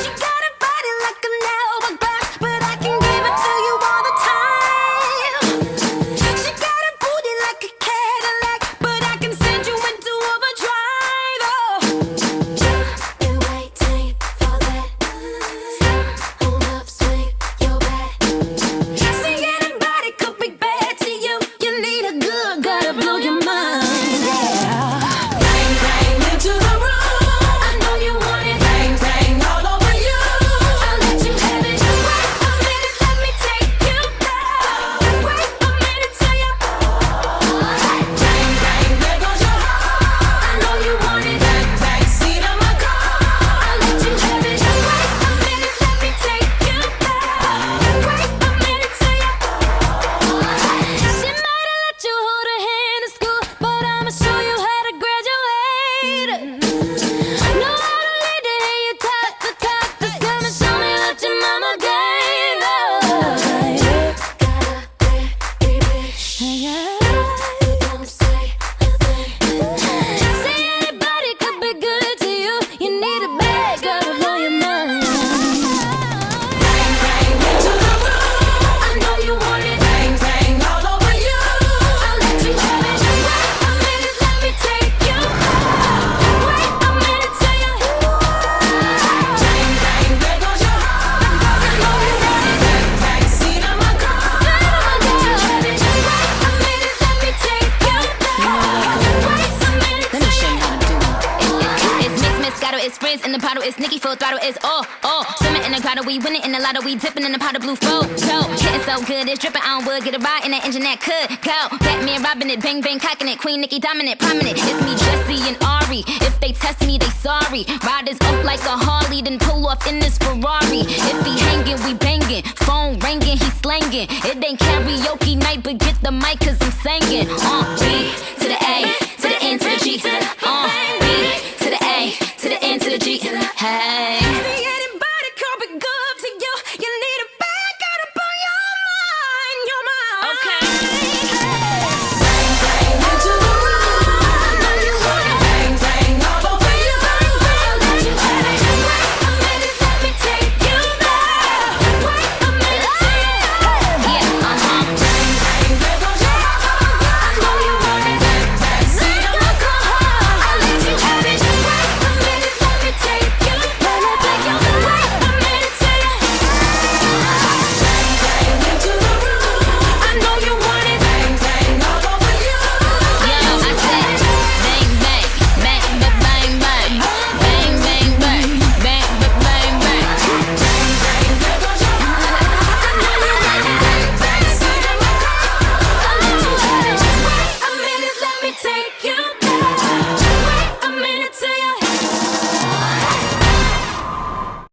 She got a body like an hourglass, but I can give it to you all the time. She got a booty like a Cadillac, but I can send you into overdrive. Oh, been waiting for that. Hold up, swing your back. See, anybody could be bad to you. You need a good, gotta blow your mind. Bang, bang into the room. I know you want it. Bang, bang all over you. I'll let you have it. Wait a minute, let me take you there. Wait a minute till you. Bang, bang, there goes your heart. I know you want it. Back seat of my car. I'll let you have it. Wait a minute, let me take you there. Wait a minute till you. She might have let you hold her hand in school, but I'ma show you how to graduate. Know how to lead to hear you talk the talk. Just come and show me what your mama gave. Got a big bitch. Don't say a thing. Say anybody could be good to you. You need a bad girl to blow your mind. Bang, bang into the room. I know you want it. Bang, bang all over you. I'll let you have it. Wait a minute, let me take you. Wait a minute till you. Bang, bang, there goes your heart. I know you want it. Back seat of my car. I'll let you have it. Wait a minute, let me take you. Wait a minute Let me show you how to do it. It's mix, Moscato, it's frizz in the bottle, it's Nicki full throttle, it's all. Swimming in the grotto, we winning in the lotto, we dipping in the pot of blue flow. Getting so good, it's dripping, I don't would get a ride in that engine that could go. Batman robbing it, bang bang cocking it, Queen Nicki dominant, prominent. It's me, Jesse and Ari. If they test me, they sorry. Riders up like a Harley, then pull off in this Ferrari. If he hanging, we banging. Phone ringing, he slanging. It ain't karaoke night, but get the mic, cause I'm singing. B to the A, to the N to the G, to the B to the A, to the N to the G. Hey.